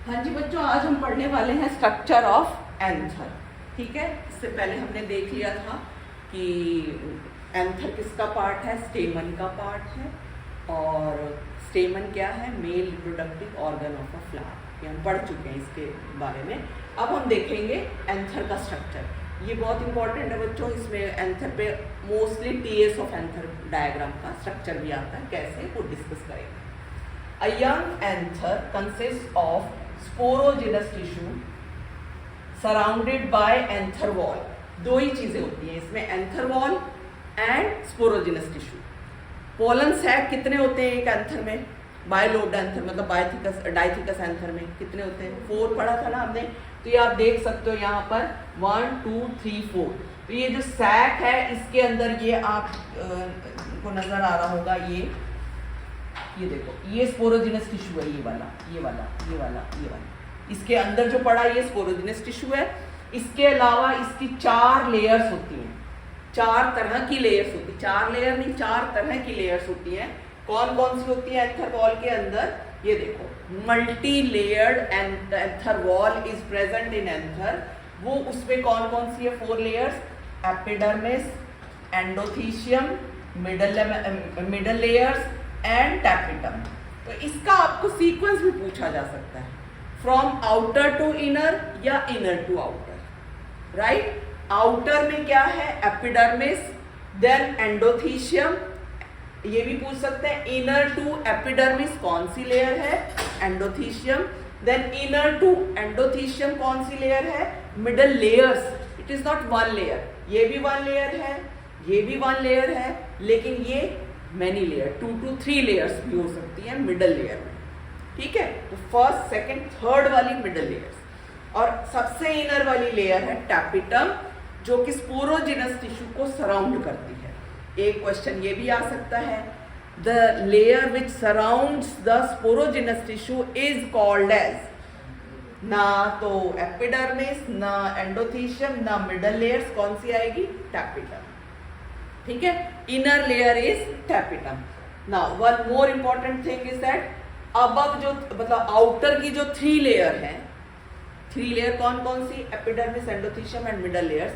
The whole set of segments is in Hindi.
हाँ जी बच्चों, आज हम पढ़ने वाले हैं स्ट्रक्चर ऑफ एंथर। ठीक है, इससे पहले हमने देख लिया था कि एंथर किसका पार्ट है, स्टेमन का पार्ट है। और स्टेमन क्या है, male reproductive organ of a flower. ये हम पढ़ चुके हैं इसके बारे में। अब हम देखेंगे एंथर का स्ट्रक्चर। ये बहुत इंपॉर्टेंट है बच्चों, इसमें एंथर पे mostly TS of anther diagram का स्ट्रक्चर भी आता है, कैसे वो डिस्कस करेंगे। A young anther consists of sporogenous tissue surrounded by anther wall। दो ही चीजें होती हैं इसमें, anther wall and sporogenous tissue. Pollen sac कितने होते हैं एक एंथर में, बायलोब्ड एंथर मतलब डाइथिकस एंथर में कितने होते हैं, 4 पढ़ा था ना हमने। तो ये आप देख सकते हो यहाँ पर 1 2 3 4। तो ये जो सैक है इसके अंदर ये आप को नजर आ रहा होगा, ये देखो, ये स्पोरोजिनस टिश्यू है, ये वाला ये वाला ये वाला ये वाला। इसके अंदर जो पड़ा ये स्पोरोजिनस टिश्यू है। इसके अलावा इसकी 4 लेयर्स होती हैं, 4 तरह की लेयर्स होती है, 4 लेयर नहीं 4 तरह की लेयर्स होती हैं। कौन कौन सी होती है एंथर वॉल के अंदर, ये देखो, multi layered anther wall is present in anther. वो उसमें कौन कौन सी है, 4 layers, epidermis, endothecium, middle layers and tapetum. तो इसका आपको सीक्वेंस भी पूछा जा सकता है, फ्रॉम आउटर टू इनर या inner to outer. Right, outer में क्या है, एपिडर्मिस, देन एंडोथीशियम, ये भी पूछ सकते हैं। इनर टू एपिडर्मिस कौन सी लेयर है, endothecium. Then inner to endothecium कौन सी लेयर है, middle layers. It is not 1 layer, ये भी 1 लेयर है, ये भी 1 लेयर है, लेकिन ये मैनी लेयर 2 to 3 लेयर्स भी हो सकती है मिडल लेयर में। ठीक है, तो फर्स्ट सेकंड थर्ड वाली मिडल लेयर्स। और सबसे इनर वाली लेयर है टैपिटम, जो कि स्पोरोजिनस टिश्यू को सराउंड करती है। एक क्वेश्चन ये भी आ सकता है, the layer which surrounds the sporogenous tissue is called as, ना तो एपिडर्मिस ना एंडोथीशियम ना मिडल लेयर्स, कौन सी आएगी, टैपिटम। ठीक है, inner layer is tapetum. Now one more important thing is that above जो मतलब आउटर की जो 3 लेयर है, 3 लेयर कौन कौन सी, epidermis, endothecium and middle layers,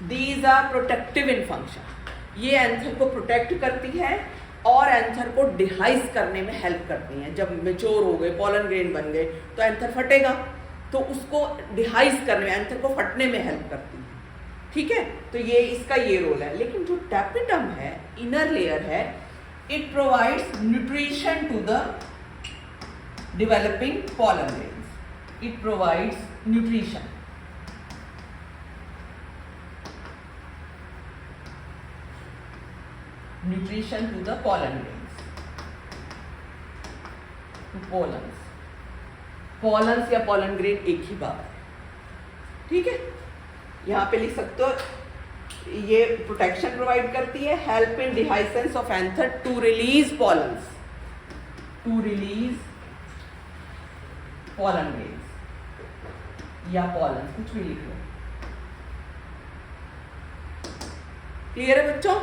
these are protective in function. ये एंथर को प्रोटेक्ट करती है और एंथर को डिहाइस करने में हेल्प करती हैं। जब मेच्योर हो गए, पॉलन ग्रेन बन गए, तो एंथर फटेगा, तो उसको डिहाइस करने में, एंथर को फटने में हेल्प करती है। ठीक है, तो ये इसका ये रोल है। लेकिन जो टैपिटम है, इनर लेयर है, it provides nutrition to the developing pollen grains. It provides nutrition, nutrition to the pollen grains, to pollens. Pollens या पॉलन ग्रेन एक ही बात है। ठीक है, यहाँ पे लिख सकते हो, ये प्रोटेक्शन प्रोवाइड करती है, help in dehiscence of anther to release pollens, to release pollen grains या पॉलन्स, कुछ भी लिख लो। क्लियर है बच्चों,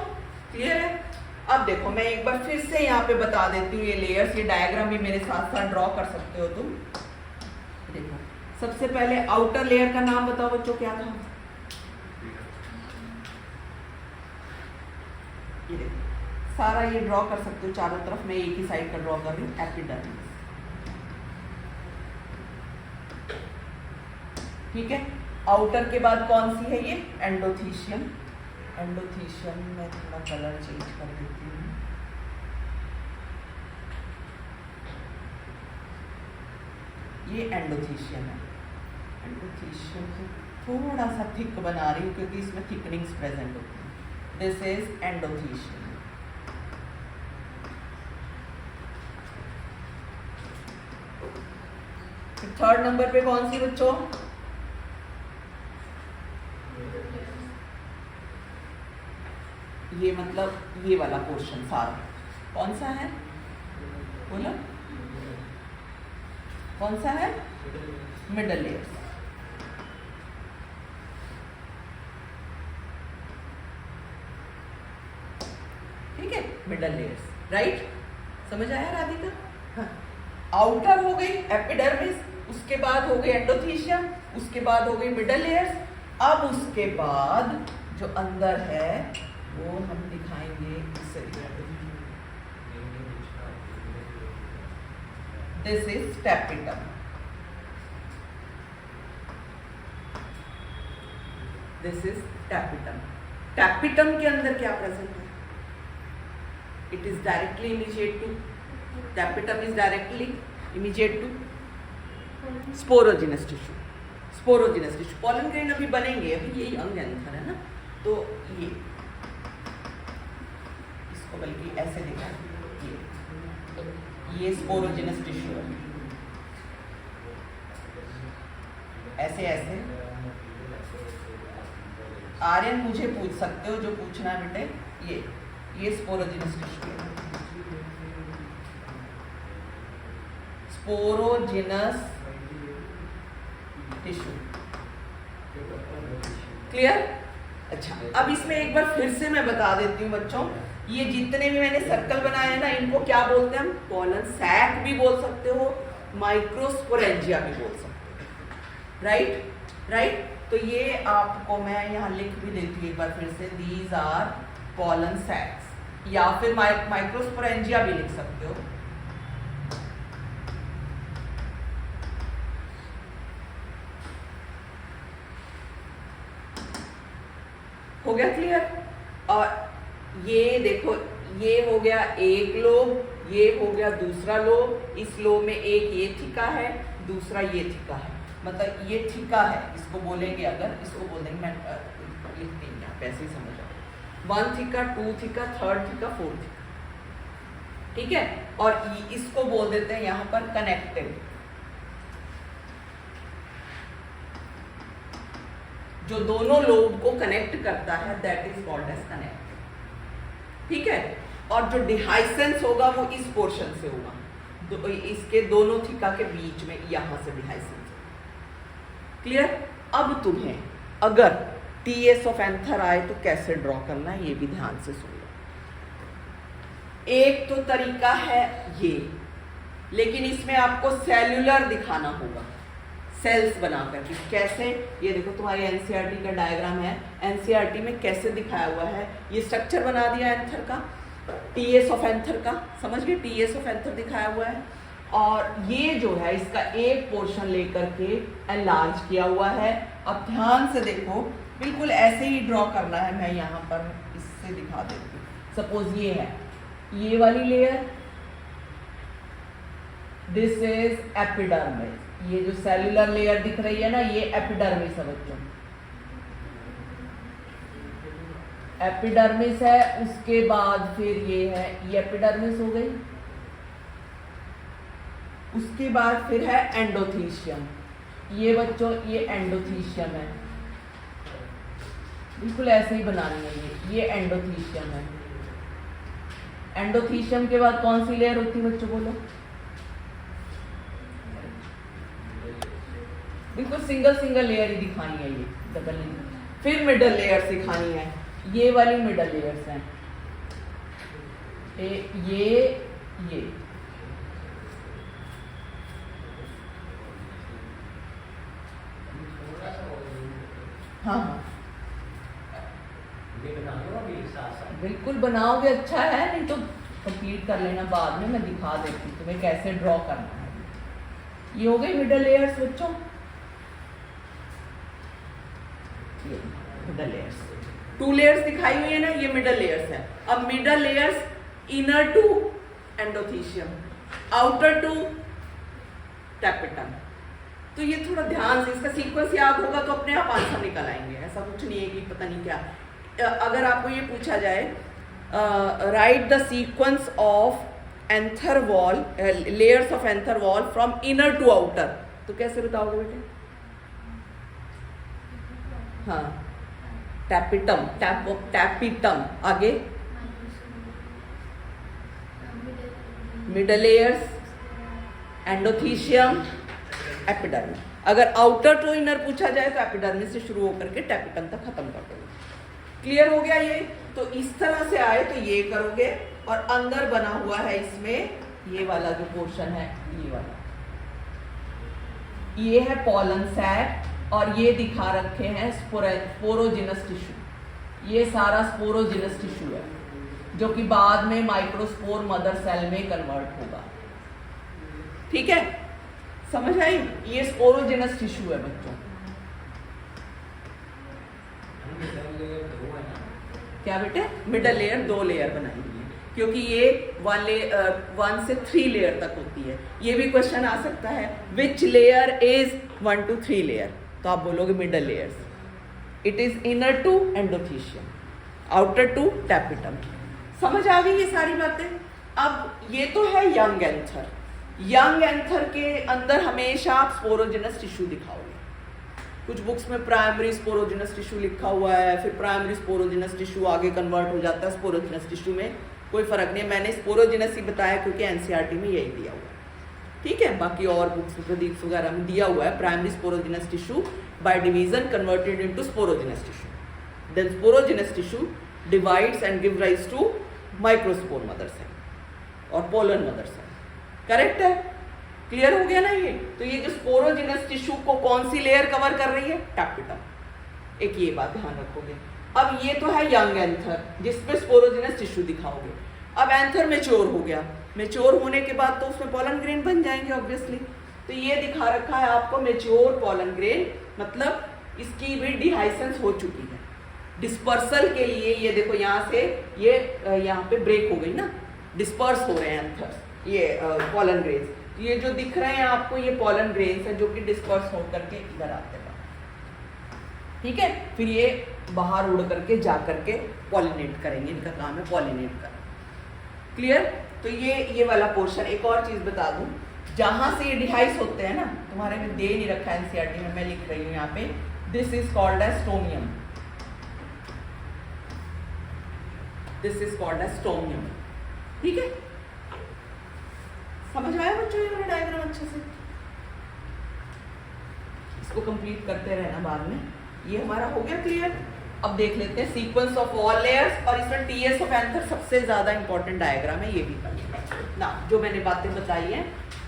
क्लियर है। अब देखो, मैं एक बार फिर से यहाँ पे बता देती हूँ ये लेयर्स, ये डायग्राम भी मेरे साथ साथ ड्रॉ कर सकते हो तुम। देखो, सबसे पहले आउटर लेयर का नाम बताओ बच्चों, क्या था, ये देखो, सारा ये ड्रॉ कर सकते हो चारों तरफ, मैं एक ही साइड का ड्रॉ कर रही हूँ, एपिडर्मिस। ठीक है, आउटर के बाद कौन सी है ये, एंडोथीशियम। एंडोथीशियम में थोड़ा कलर चेंज कर देती हूँ, ये एंडोथीशियम है। एंडोथीशियम से थोड़ा सा थिक बना रही हूँ क्योंकि इसमें थिकनिंग्स प्रेजेंट होती है। This is endothecium. Third number पे कौन सी बच्चों, ये मतलब ये वाला पोर्शन सारा कौन सा है, बोलो कौन सा है, मिडल लेयर्स। ठीक है, मिडल लेयर्स, राइट, समझ आया राधिका। हाँ, आउटर हो गई एपिडर्मिस, उसके बाद हो गई एंडोथीशियम, उसके बाद हो गई मिडल लेयर्स। अब उसके बाद जो अंदर है वो हम दिखाएंगे इससे। This is tapetum. This is tapetum. Tapetum के अंदर क्या प्रेजेंट है? It is directly immediate to, tapetum is directly immediate to sporogenous tissue. Sporogenous tissue, pollen grain अभी बनेंगे, अभी यही अंग एंथर है ना, तो ये इसको बल्कि ऐसे दिखा, ये स्पोरोजिनस टिश्यू है, ऐसे ऐसे। आर्यन मुझे पूछ सकते हो जो पूछना है बेटे, ये स्पोरोजिनस टिश्यू है, स्पोरोजिनस टिश्यू। क्लियर? अच्छा, अब इसमें एक बार फिर से मैं बता देती हूँ बच्चों, ये जितने भी मैंने सर्कल बनाए हैं ना, इनको क्या बोलते हैं हम? पॉलन सैक भी बोल सकते हो, माइक्रोस्पोरेंजिया भी बोल सकते हो। राइट। तो ये आपको मैं यहाँ लिख भी देती हूँ एक बार फिर से, दीज आर पॉलन सैक्स, या फिर माइक्रोस्पोरेंजिया भी लिख सकते हो। हो गया क्लियर? और ये देखो, ये हो गया एक लोब, ये हो गया दूसरा लोब। इस लोब में एक ये थिका है, दूसरा ये थिका है, मतलब ये थिका है, इसको बोलेंगे, अगर इसको बोल देंगे, मैं लिख देंगे यहाँ पे, ऐसे ही समझ आओ। 1 थिका, 2 थिका, 3rd थिका, 4th थिका, ठीक है। और इसको बोल देते हैं यहाँ पर कनेक्टिव, जो दोनों लोब को कनेक्ट करता है, that is called as connective, ठीक है। और जो डिहाइसेंस होगा वो इस पोर्शन से होगा, इसके दोनों थिका के बीच में, यहां से डिहाइसेंस। क्लियर? अब तुम्हें अगर टीएस ऑफ एंथर आए तो कैसे ड्रॉ करना है, ये भी ध्यान से सुन लो। एक तो तरीका है ये, लेकिन इसमें आपको सेल्यूलर दिखाना होगा, सेल्स बनाकर के। कैसे? ये देखो तुम्हारी एनसीईआरटी का डायग्राम है, एनसीईआरटी में कैसे दिखाया हुआ है, ये स्ट्रक्चर बना दिया एंथर का, टीएस ऑफ एंथर का, समझ गए? टीएस ऑफ एंथर दिखाया हुआ है, और ये जो है इसका एक पोर्शन लेकर के एनलार्ज किया हुआ है। अब ध्यान से देखो, बिल्कुल ऐसे ही ड्रॉ करना है, मैं यहाँ पर इससे दिखा देती हूँ। सपोज ये है, ये वाली लेयर, दिस इज एपिडर्मिस। ये जो सेल्यूलर लेयर दिख रही है ना, ये एपिडर्मिस है बच्चों, एपिडर्मिस है। उसके बाद फिर ये है, ये एपिडर्मिस हो गई। उसके बाद फिर है एंडोथीशियम, ये बच्चों ये एंडोथीशियम है, बिल्कुल ऐसे ही बनानी है। ये एंडोथीशियम है। एंडोथीशियम के बाद कौन सी लेयर होती है बच्चों, बोलो? बिल्कुल सिंगल लेयर ही दिखानी है, ये डबल नहीं। फिर मिडल लेयर दिखानी है, ये वाली मिडल लेयर्स हैं, ये हाँ बिल्कुल बनाओगे, अच्छा है, नहीं तो कंप्लीट कर लेना बाद में, मैं दिखा देती हूँ तुम्हें कैसे ड्रॉ करना है। ये हो गई मिडल लेयर्स बच्चों, मिडल लेयर्स, 2 लेयर्स दिखाई हुई है ना, ये मिडल लेयर्स है। अब middle layers inner to endothecium, outer to tapetum. तो ये थोड़ा ध्यान से, इसका सीक्वेंस याद होगा तो अपने आप आंसर निकल आएंगे, ऐसा कुछ नहीं है कि पता नहीं क्या। अगर आपको ये पूछा जाए, write the sequence of anther wall, layers of anther wall from inner to outer, तो कैसे बताओगे बेटे? हाँ, टैपिटम, टैपिटम, आगे मिडल लेयर्स, एंडोथीशियम, एपिडर्मिस। अगर आउटर टू इनर पूछा जाए तो एपिडर्मिस से शुरू होकर के टैपिटम तक खत्म कर दोगे। क्लियर हो गया ये? तो इस तरह से आए तो ये करोगे, और अंदर बना हुआ है इसमें ये वाला जो पोर्शन है, ये वाला ये है पॉलन सैक और ये दिखा रखे हैं स्पोरोजिनस टिश्यू। ये सारा स्पोरोजिनस टिश्यू है जो कि बाद में माइक्रोस्पोर मदर सेल में कन्वर्ट होगा। ठीक है, समझ आई? ये स्पोरोजिनस टिश्यू है बच्चों। क्या बेटे? मिडल लेयर 2 लेयर बनाएंगे क्योंकि ये 1 से 3 लेयर तक होती है। ये भी क्वेश्चन आ सकता है, which layer is 1 to 3 layer, तो आप बोलोगे middle layers. It is inner to endothecium, outer to tapetum. समझ आ गई ये सारी बातें? अब ये तो है यंग एंथर। यंग एंथर के अंदर हमेशा आप स्पोरोजिनस टिश्यू दिखाओगे। कुछ बुक्स में प्राइमरी स्पोरोजिनस टिश्यू लिखा हुआ है, फिर प्राइमरी स्पोरोजिनस टिश्यू आगे कन्वर्ट हो जाता है स्पोरोजिनस टिश्यू में। कोई फर्क नहीं, मैंने स्पोरोजिनस ही बताया क्योंकि एनसीईआरटी में यही दिया हुआ है। ठीक है, बाकी और बुक्स में प्रदीप वगैरह में दिया हुआ है primary sporogenous tissue by division converted into sporogenous tissue, then sporogenous tissue divides and give rise to microspore mother cell और पोलन मदर सेल। करेक्ट है? क्लियर हो गया ना ये? तो ये जो स्पोरोजिनस टिश्यू को कौन सी लेयर कवर कर रही है? टैपिटम। एक ये बात ध्यान रखोगे। अब ये तो है यंग एंथर जिसपे स्पोरोजिनस टिश्यू दिखाओगे। अब एंथर मैच्योर हो गया, मैच्योर होने के बाद तो उसमें पॉलन ग्रेन बन जाएंगे ऑब्वियसली। तो ये दिखा रखा है आपको मैच्योर पॉलन ग्रेन, मतलब इसकी भी डिहाइसेंस हो चुकी है। डिस्पर्सल के लिए ये देखो यहाँ से ये यहाँ पे ब्रेक हो गई ना, डिस्पर्स हो रहे हैं एंथर्स, ये पॉलन ग्रेन्स। ये जो दिख रहे हैं आपको ये पॉलन ग्रेन्स है जो कि डिस्पर्स होकर के इधर आते हैं। ठीक है, फिर ये बाहर उड़ करके जा करके पॉलिनेट करेंगे, इनका काम है पॉलिनेट करना। क्लियर? तो ये वाला पोर्शन। एक और चीज बता दूं, जहां से ये डिहाइस होते हैं ना, तुम्हारे में दे नहीं रखा है एनसीईआरटी में, मैं लिख रही हूँ यहाँ पे, this is called as stomium. This is called as stomium. ठीक है, समझ आया बच्चों ये वाला डायग्राम अच्छे से? इसको कंप्लीट करते रहना बाद में। ये हमारा हो गया क्लियर। अब देख लेते हैं सीक्वेंस ऑफ ऑल लेयर्स, और इसमें टीएस ऑफ एंथर सबसे ज्यादा इंपॉर्टेंट डायग्राम है, ये भी कर ना। जो मैंने बातें बताई हैं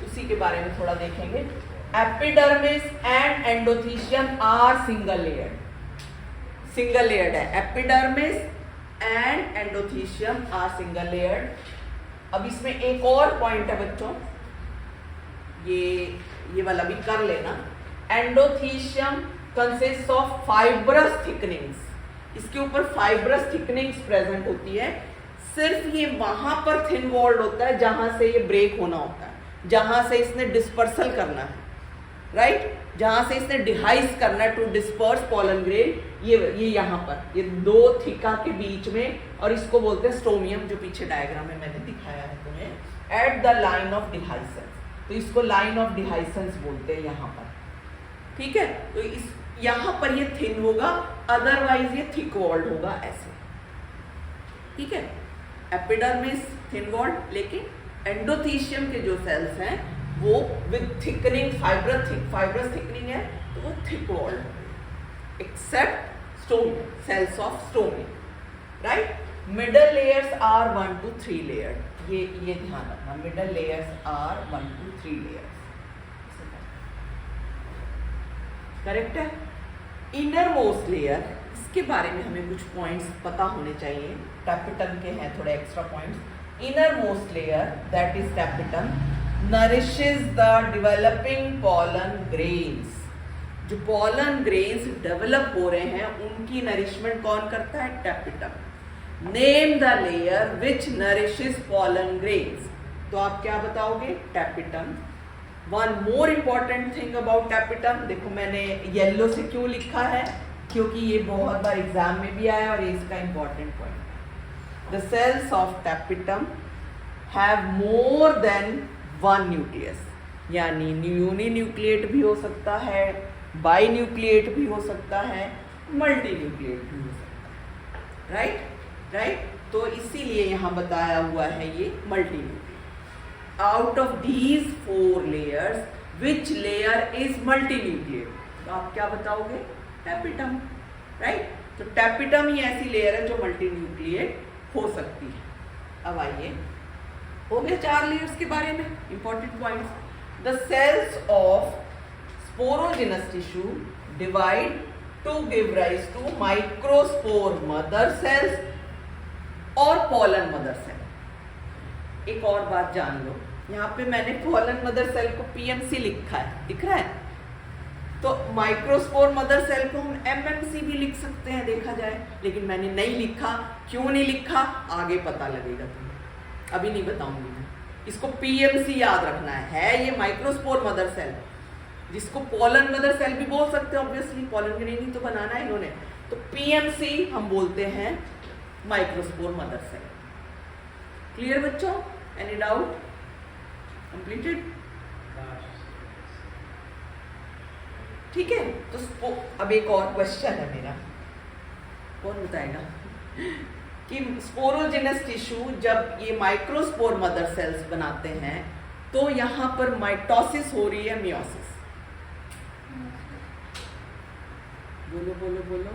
उसी के बारे में थोड़ा देखेंगे। Epidermis and endothecium are single layered. Single layered है epidermis and endothecium are single layered. अब इसमें एक और पॉइंट है बच्चों, ये वाला भी कर लेना। Endothecium consist of fibrous thickenings. इसके ऊपर फाइब्रस थिकनिंग्स प्रेजेंट होती है। सिर्फ ये वहां पर थिन वॉल्ड होता है जहां से ये ब्रेक होना होता है, जहां से इसने डिस्पर्सल करना है, राइट? जहां से इसने डिहाइस करना है टू डिस्पर्स पॉलन ग्रेन, ये यहाँ पर, ये दो थिका के बीच में, और इसको बोलते हैं स्टोमियम, जो पीछे डायग्राम में मैंने दिखाया है तुम्हें, एट द लाइन ऑफ डिहाइसेंस। तो इसको लाइन ऑफ डिहाइसेंस बोलते हैं यहाँ पर। ठीक है, तो इस यहाँ पर ये थिन होगा, अदरवाइज ये थिक वॉल्ड होगा ऐसे। ठीक है, एपिडर्मिस थिन वॉल्ड, लेकिन एंडोथीशियम के जो सेल्स हैं वो विद थिकनिंग, फाइब्रस थिकनिंग है, तो वो thick walled, except stomium, cells of stomium, right? Middle layers are 1 to 3 layer. ये ध्यान रखना, middle layers are 1 to 3 layers. Correct है? इनर मोस्ट लेयर, इसके बारे में हमें कुछ पॉइंट्स पता होने चाहिए, टैपिटम के हैं थोड़े extra points. Inner most layer, that is tapetum, nourishes the developing pollen grains। जो pollen grains डेवलप हो रहे हैं उनकी नरिशमेंट कौन करता है? Tapetum. Name the layer which nourishes pollen grains। तो आप क्या बताओगे? Tapetum. One more important thing about tapetum, देखो मैंने येलो से क्यों लिखा है, क्योंकि ये बहुत बार एग्जाम में भी आया और ये इसका इंपॉर्टेंट पॉइंट है। The cells of tapetum have more than 1 nucleus, यानी यूनी न्यूक्लिएट भी हो सकता है, बाई न्यूक्लिएट भी हो सकता है, मल्टी न्यूक्लिएट भी हो सकता है, राइट? तो इसीलिए यहाँ बताया हुआ है ये multi nucleate. Out of these 4 layers which layer is multi nucleate? तो आप क्या बताओगे? Tapetum, right? तो टैपिटम ही ऐसी लेयर है जो मल्टी न्यूक्लिएट हो सकती है। अब आइए, हो गए 4 लेयर्स के बारे में important points. The cells of sporogenous tissue divide to give rise to microspore mother cells और पोलन मदर सेल। एक और बात जान लो, यहाँ पे मैंने पोलन मदर सेल को पीएमसी लिखा है, दिख रहा है? तो माइक्रोस्पोर मदर सेल को हम एमएमसी भी लिख सकते हैं देखा जाए, लेकिन मैंने नहीं लिखा। क्यों नहीं लिखा आगे पता लगेगा तुम्हें, अभी नहीं बताऊंगी मैं। इसको पीएमसी याद रखना है ये माइक्रोस्पोर मदर सेल, जिसको पोलन मदर सेल भी बोल सकते हैं ऑब्वियसली, पोलन ग्रेन तो बनाना है इन्होंने। तो पीएमसी हम बोलते हैं माइक्रोस्पोर मदर सेल। क्लियर बच्चों? Any doubt? कंप्लीटेड? ठीक है। तो अब एक और क्वेश्चन है मेरा, कौन बताएगा कि स्पोरोजिनस टिश्यू जब ये माइक्रोस्पोर मदर सेल्स बनाते हैं तो यहाँ पर माइटोसिस हो रही है मियोसिस? बोलो बोलो बोलो।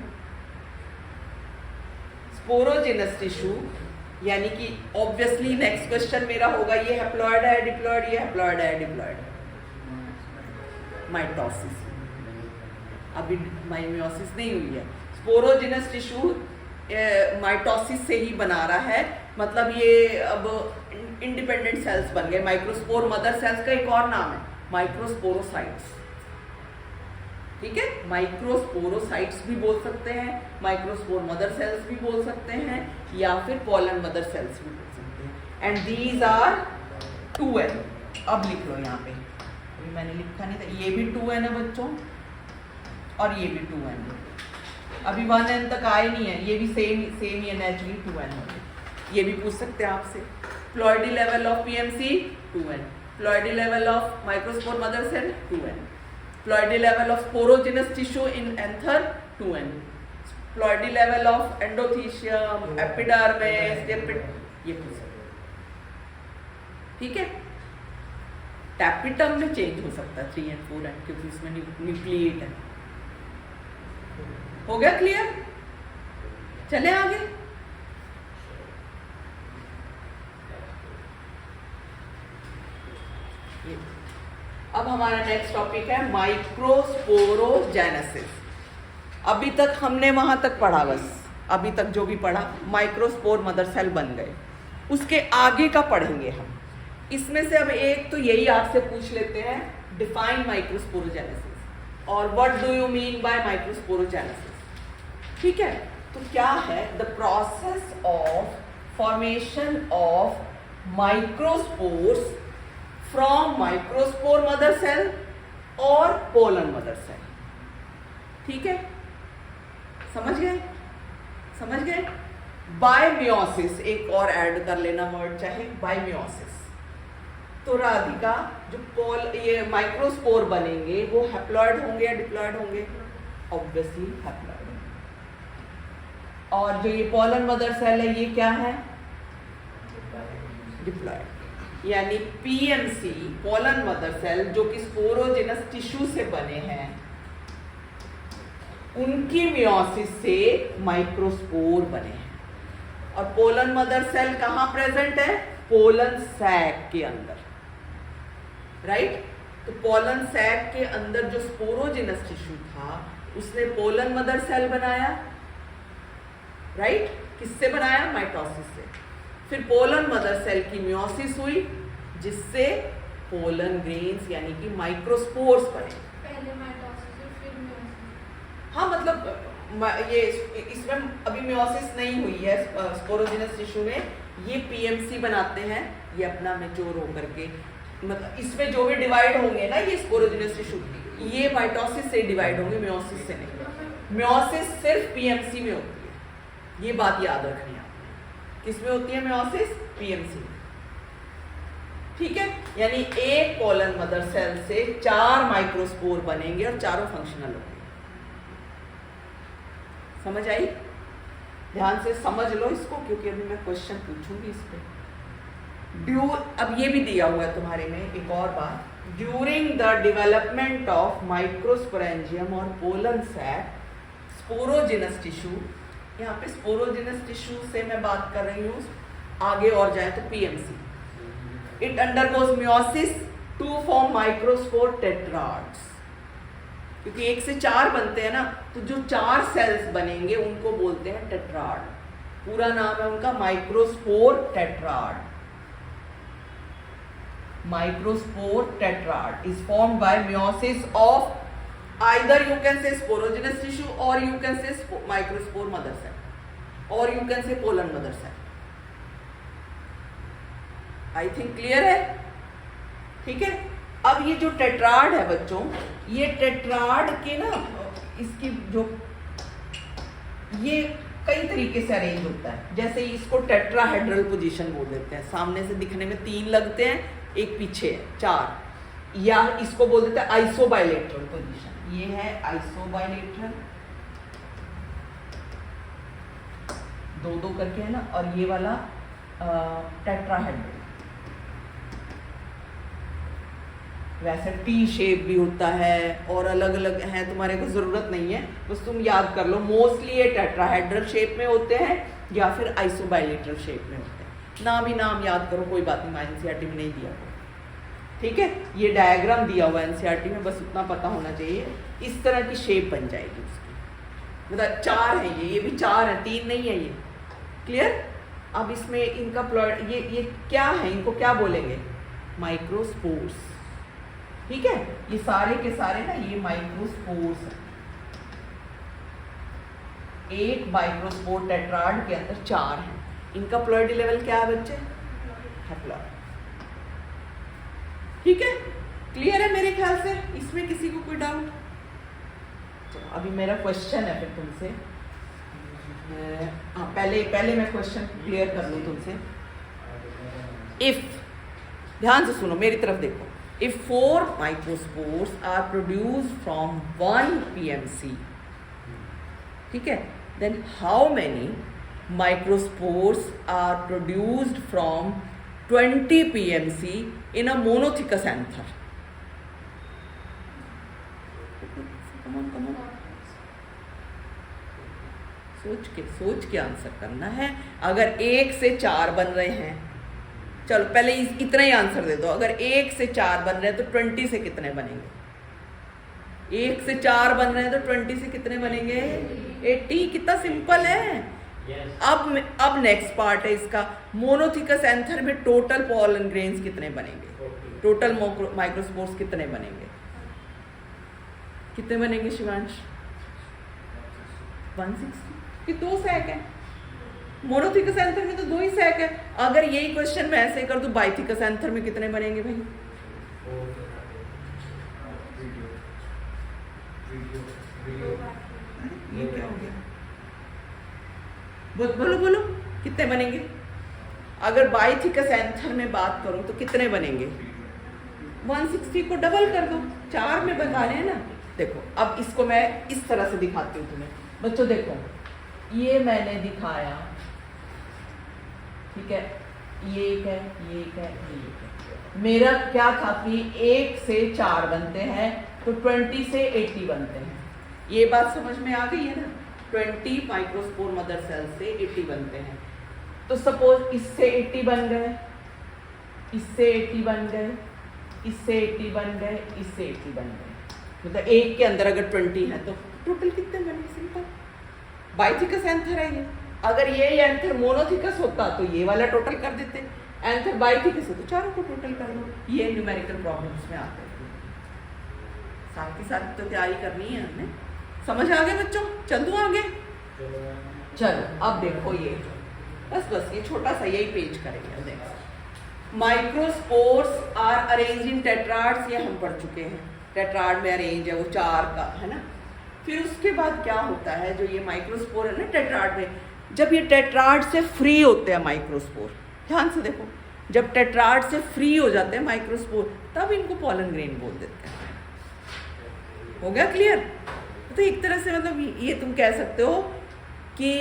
स्पोरोजिनस टिश्यू यानी कि ऑब्वियसली नेक्स्ट क्वेश्चन मेरा होगा ये हैप्लॉइड है डिप्लॉइड, ये हैप्लॉइड है डिप्लॉइड, माइटोसिस। अभी माइटोसिस नहीं हुई है। स्पोरोजिनस टिश्यू माइटोसिस से ही बना रहा है, मतलब ये अब इंडिपेंडेंट सेल्स बन गए। माइक्रोस्पोर मदर सेल्स का एक और नाम है माइक्रोस्पोरोसाइट्स। ठीक है, माइक्रोस्पोरोसाइट्स भी बोल सकते हैं, माइक्रोस्पोर मदर सेल्स भी बोल सकते हैं, या फिर पोलन मदर सेल्स भी बोल सकते हैं। And these are 2n। अब लिख लो यहाँ पे, अभी मैंने लिखा नहीं था, ये भी 2n है बच्चों और ये भी 2n है। अभी 1n तक आए नहीं है, ये भी सेम ही नेचुरली 2n होंगे। ये भी पूछ सकते हैं आपसे। Ploidy level of PMC 2n, ploidy level of microspore mother cell 2n, ploidy level of sporogenous tissue in anther 2n, ploidy level of endothecium, epidermis, ये पूछ सकते। ठीक है, टैपिटम में चेंज हो सकता है 3 और 4n क्योंकि इसमें न्यूक्लिएट है। हो गया क्लियर? चले आगे। अब हमारा नेक्स्ट टॉपिक है माइक्रोस्पोरोजेनेसिस। अभी तक हमने वहां तक पढ़ा, बस अभी तक जो भी पढ़ा माइक्रोस्पोर मदर सेल बन गए, उसके आगे का पढ़ेंगे हम। इसमें से अब एक तो यही आपसे पूछ लेते हैं, डिफाइन माइक्रोस्पोरोजेनेसिस और what do you mean by microsporogenesis. ठीक है, तो क्या है? The process of formation of microspores from microspore mother cell और पोलन मदर सेल। ठीक है, समझ गए? समझ गए? बाय मियोसिस, एक और ऐड कर लेना वर्ड चाहे, बाय मियोसिस। तो राधिका जो ये माइक्रोस्पोर बनेंगे वो हैप्लॉइड होंगे या डिप्लॉइड होंगे? Obviously haploid. और जो ये पोलन मदर सेल है ये क्या है? डिप्लॉइड। यानी पीएमसी पोलन मदर सेल जो कि स्पोरोजिनस टिश्यू से बने हैं, उनकी मियोसिस से माइक्रोस्पोर बने हैं। और पोलन मदर सेल कहां प्रेजेंट है? पोलन सैक के अंदर, राइट? तो पोलन सैक के अंदर जो स्पोरोजिनस टिश्यू था उसने पोलन मदर सेल बनाया, राइट? किससे बनाया? माइटोसिस से। फिर पोलन मदर सेल की मियोसिस हुई जिससे पोलन ग्रेन्स यानी कि माइक्रोस्पोर्स बने। पहले माइटोसिस और फिर मियोसिस। हाँ, मतलब ये इसमें अभी मियोसिस नहीं हुई है स्पोरोजिनस टिश्यू में, ये पीएमसी बनाते हैं, ये अपना मैच्योर होकर के, मतलब इसमें जो भी डिवाइड होंगे ना ये स्पोरोजिनस टिश्यू, ये माइटोसिस से डिवाइड होंगे, मियोसिस से नहीं। मियोसिस सिर्फ पीएमसी में होती है, ये बात याद रखनी है आपने। किसमें होती है मियोसिस? पीएमसी में। ठीक है, यानी एक पोलन मदर सेल से 4 माइक्रोस्पोर बनेंगे और चारों फंक्शनल होंगे। समझ आई? ध्यान से समझ लो इसको क्योंकि अभी मैं क्वेश्चन पूछूंगी इस पे। अब ये भी दिया हुआ है तुम्हारे में एक और बात, during the development of microsporangium और पोलन सैक स्पोरोजिनस टिश्यू, यहाँ पे स्पोरोजिनस टिश्यू से मैं बात कर रही हूँ, आगे और जाए तो PMC, it undergoes meiosis to form microspore tetrads. क्योंकि एक से चार बनते हैं ना, तो जो चार सेल्स बनेंगे उनको बोलते हैं टेट्राड। पूरा नाम है उनका microspore tetrad. Microspore tetrad is formed by meiosis of either you can say sporogenous tissue or you can say microspore mother cell or you can say pollen mother cell. I think clear है? ठीक है। अब ये जो टेट्राड है बच्चों, ये टेट्राड के ना इसकी जो ये कई तरीके से अरेंज होता है। जैसे इसको टेट्राहेड्रल पोजीशन बोल देते हैं, सामने से दिखने में 3 लगते हैं, एक पीछे है 4, या इसको बोल देते हैं आइसोबाइलेटरल पोजीशन। ये है आइसोबाइलेटरल, 2-2 करके है ना, और ये वाला टेट्राहेड्रल। वैसे टी शेप भी होता है और अलग अलग है, तुम्हारे को ज़रूरत नहीं है, बस तुम याद कर लो मोस्टली ये टेट्राहेड्रल शेप में होते हैं या फिर आइसोबाइलेटरल शेप में होते हैं। नाम ही नाम याद करो, कोई बात नहीं, एनसीईआरटी में नहीं दिया हुआ। ठीक है, ये डायग्राम दिया हुआ है एनसीईआरटी में, बस उतना पता होना चाहिए। इस तरह की शेप बन जाएगी उसकी, मतलब 4 है ये भी 4 है, 3 नहीं है ये। क्लियर? अब इसमें इनका प्लॉट ये क्या है, इनको क्या बोलेंगे? माइक्रोस्पोर्स। ठीक है, ये सारे के सारे ना ये माइक्रोस्पोर्स हैं। एक माइक्रोस्पोर टेट्राड के अंदर 4 हैं। इनका प्लॉइडी लेवल क्या है बच्चे? हैप्लॉइड। ठीक है, क्लियर है मेरे ख्याल से? इसमें किसी को कोई डाउट? चलो अभी मेरा क्वेश्चन है फिर तुमसे। हाँ, पहले मैं क्वेश्चन क्लियर कर लूँ तुमसे। इफ, ध्यान से सुनो, मेरी तरफ देखो। If 4 microspores are produced from 1 PMC, ठीक है, then how many microspores are produced from 20 PMC in a monothecous anther? Come on. सोच के आंसर करना है। अगर 1 से 4 बन रहे हैं, चलो पहले इतना ही आंसर दे दो। अगर 1 से 4 बन रहे हैं तो 20 से कितने बनेंगे? 1 से 4 बन रहे हैं तो 20 से कितने बनेंगे? 80। कितना सिंपल है। अब नेक्स्ट पार्ट है इसका, मोनोथिकस एंथर में टोटल पॉलन ग्रेन्स कितने बनेंगे? टोटल माइक्रोस्पोर्स कितने बनेंगे? कितने बनेंगे शिवांश? 160 कि 2 सैक है। मोनोथिकस एंथर में तो 2 ही सैक है। अगर यही क्वेश्चन मैं ऐसे कर दूं, बाइथिकस एंथर में कितने बनेंगे भाई? ये क्या हो गया? बोलो कितने बनेंगे? अगर बाइथिकस एंथर में बात करूं तो कितने बनेंगे? 160 को डबल कर दो, 4 में बता रहे हैं ना। देखो अब इसको मैं इस तरह से दिखाती हूँ तुम्हें। बच्चों देखो, ये मैंने दिखाया, ठीक है, ये एक है, ये एक है, ये एक है। मेरा क्या था कि 1 से 4 बनते हैं तो 20 से 80 बनते हैं। ये बात समझ में आ गई है ना? 20 माइक्रोस्पोर मदर सेल से 80 बनते हैं। तो सपोज इससे 80 बन गए, इससे 80 बन गए, इससे 80 बन गए, इससे 80 बन गए। मतलब एक के अंदर अगर 20 है तो टोटल कितने बने? सिंपल, बाइथिकस एंथर है ये। अगर ये एंथर मोनोथिकस होता तो ये वाला टोटल कर देते, एंथर बाइथिकस है तो चारों को टोटल कर लो। ये न्यूमेरिकल प्रॉब्लम्स में आते हैं। साथ ही साथ तो तैयारी करनी है हमने। समझ आ गए बच्चों? चल दूं आगे? चलो अब देखो, ये बस ये छोटा सा यही पेज करेंगे। देखो, microspores are arrange in tetrads, ये हम पढ़ चुके हैं। टेट्राड में अरेंज है वो 4 का, है ना। फिर उसके बाद क्या होता है, जो ये माइक्रोस्पोर है ना टेट्राड में, जब ये टेट्राड से फ्री होते हैं माइक्रोस्पोर, ध्यान से देखो, जब टेट्राड से फ्री हो जाते हैं माइक्रोस्पोर तब इनको पॉलन ग्रेन बोल देते हैं। हो गया क्लियर? तो एक तरह से मतलब ये तुम कह सकते हो कि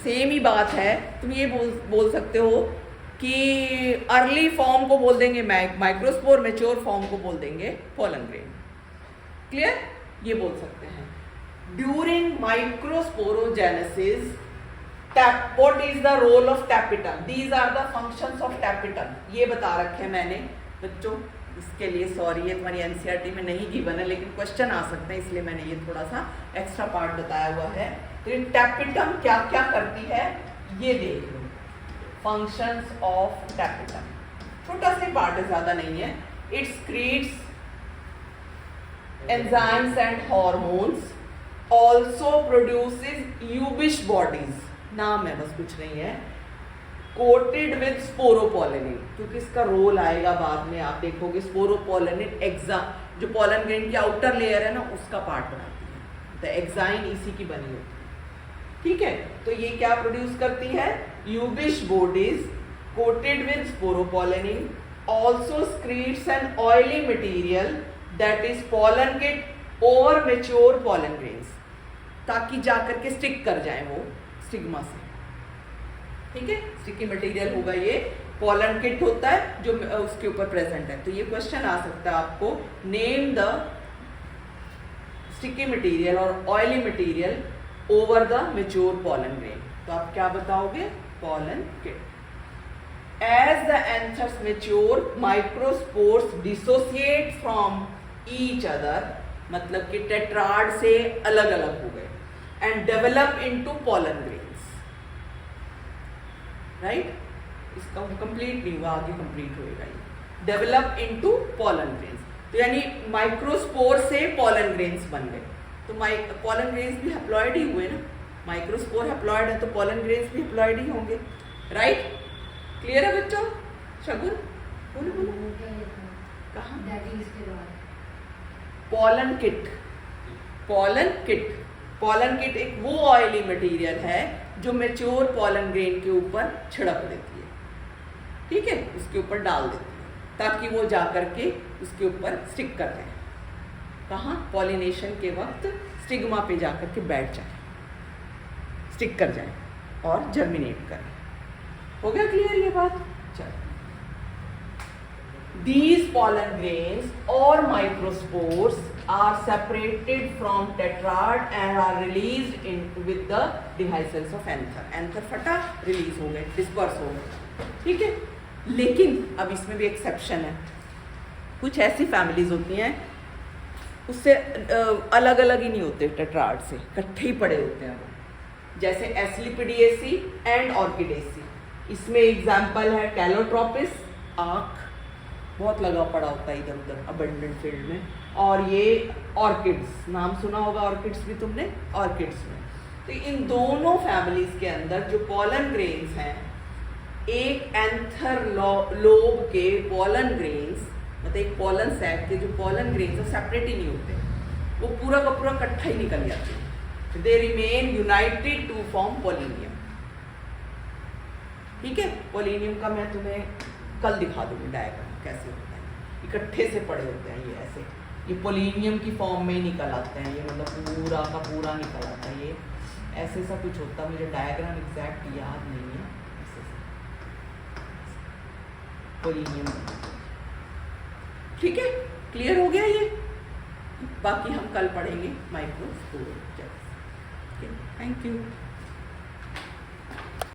सेम ही बात है। तुम ये बोल सकते हो कि अर्ली फॉर्म को बोल देंगे माइक्रोस्पोर, मैच्योर फॉर्म को बोल देंगे पॉलन ग्रेन। क्लियर? ये बोल सकते हैं। During microsporogenesis, what is the role of tapetum? These are the functions of tapetum. ये बता रखे हैं मैंने बच्चों, इसके लिए सॉरी, ये तुम्हारी एनसीईआरटी में नहीं गिवन है, लेकिन क्वेश्चन आ सकते हैं, इसलिए मैंने ये थोड़ा सा एक्स्ट्रा पार्ट बताया हुआ है। तो ये टैपिटम क्या क्या करती है ये देख लो। फंक्शंस ऑफ टैपिटम, छोटा सा पार्ट है, ज्यादा नहीं है। It secretes enzymes and hormones, also produces Ubish bodies, नाम है बस, कुछ नहीं है। कोटेड विद स्पोरोपोलिनिन, क्योंकि इसका रोल आएगा बाद में, आप देखोगे स्पोरोपोलिनिन एग्जाम जो पोलन ग्रेन की आउटर लेयर है ना उसका पार्ट बनाती है, तो एक्साइन इसी की बनी होती है, ठीक है। तो ये क्या प्रोड्यूस करती है, Ubisch bodies coated with sporopollenin, also secretes an oily material that is pollen kit over mature pollen grains, ताकि जाकर के स्टिक कर जाए वो स्टिग्मा से, ठीक है। स्टिकी मटेरियल होगा ये, पोलन किट होता है जो उसके ऊपर प्रेजेंट है। तो ये क्वेश्चन आ सकता है आपको, नेम द स्टिकी मटेरियल और oily material over the mature pollen grain, तो आप क्या बताओगे, pollen kit. As the anthers mature, microspores dissociate from each other, मतलब कि टेट्राड से अलग अलग हो गए, and develop into pollen grains, right? इसका कंप्लीट नहीं हुआ, आगे कंप्लीट होएगा ये। डेवलप इनटू पोलन ग्रेन्स, तो यानी माइक्रोस्पोर से पोलन ग्रेन्स बन गए। तो पोलन ग्रेन्स भी हैप्लॉइड ही हुए ना, माइक्रोस्पोर हैप्लॉइड है तो पोलन ग्रेन्स भी हैप्लॉइड ही होंगे, राइट? क्लियर है बच्चों? शगुन बोलो बोलो, कहाँ? Pollen kit, pollen kit, pollen kit एक वो ऑयली मटेरियल है जो मेच्योर पोलन ग्रेन के ऊपर छिड़क देती है, ठीक है, उसके ऊपर डाल देती है ताकि वो जाकर के उसके ऊपर स्टिक कर जाए, कहाँ, पॉलिनेशन के वक्त स्टिग्मा पे जाकर के बैठ जाए, स्टिक कर जाए और जर्मिनेट करे। हो गया क्लियर ये बात? चलो, these pollen grains or microspores are separated from tetrad and are released in with the dehiscence of anther, anther फटा रिलीज हो गए, डिस्पर्स हो गए, ठीक है। लेकिन अब इसमें भी एक्सेप्शन है, कुछ ऐसी फैमिलीज होती हैं उससे अलग अलग ही नहीं होते, टेट्राड से इकट्ठे ही पड़े होते हैं वो, जैसे एस्लिपिडिएसी एंड ऑर्किडेसी। इसमें एग्जाम्पल है कैलोट्रोपिस, आँख बहुत लगा पड़ा होता है इधर उधर अबंडेंट फील्ड में, और ये ऑर्किड्स, नाम सुना होगा ऑर्किड्स भी तुमने, ऑर्किड्स में। तो इन दोनों फैमिलीज के अंदर जो पोलन ग्रेन्स हैं, एक एंथर लोब के पोलन ग्रेन्स, मतलब एक पोलन सैक के जो पोलन ग्रेन्स है सेपरेट ही नहीं होते, वो पूरा का पूरा इकट्ठा ही निकल जाते हैं, they remain united to form pollinium, ठीक है। पोलिनियम का मैं तुम्हें कल दिखा दूंगी डायग्राम कैसे होता है, इकट्ठे से पड़े होते हैं ये ऐसे, ये पोलिनियम की फॉर्म में ही निकल आते हैं, ये मतलब पूरा का पूरा निकल आता है, ये ऐसे सा कुछ होता है, मुझे डायग्राम एग्जैक्ट याद नहीं है, ऐसे पोलिनियम, ठीक है। क्लियर हो गया ये? बाकी हम कल पढ़ेंगे माइक्रोस्पोर। Thank you.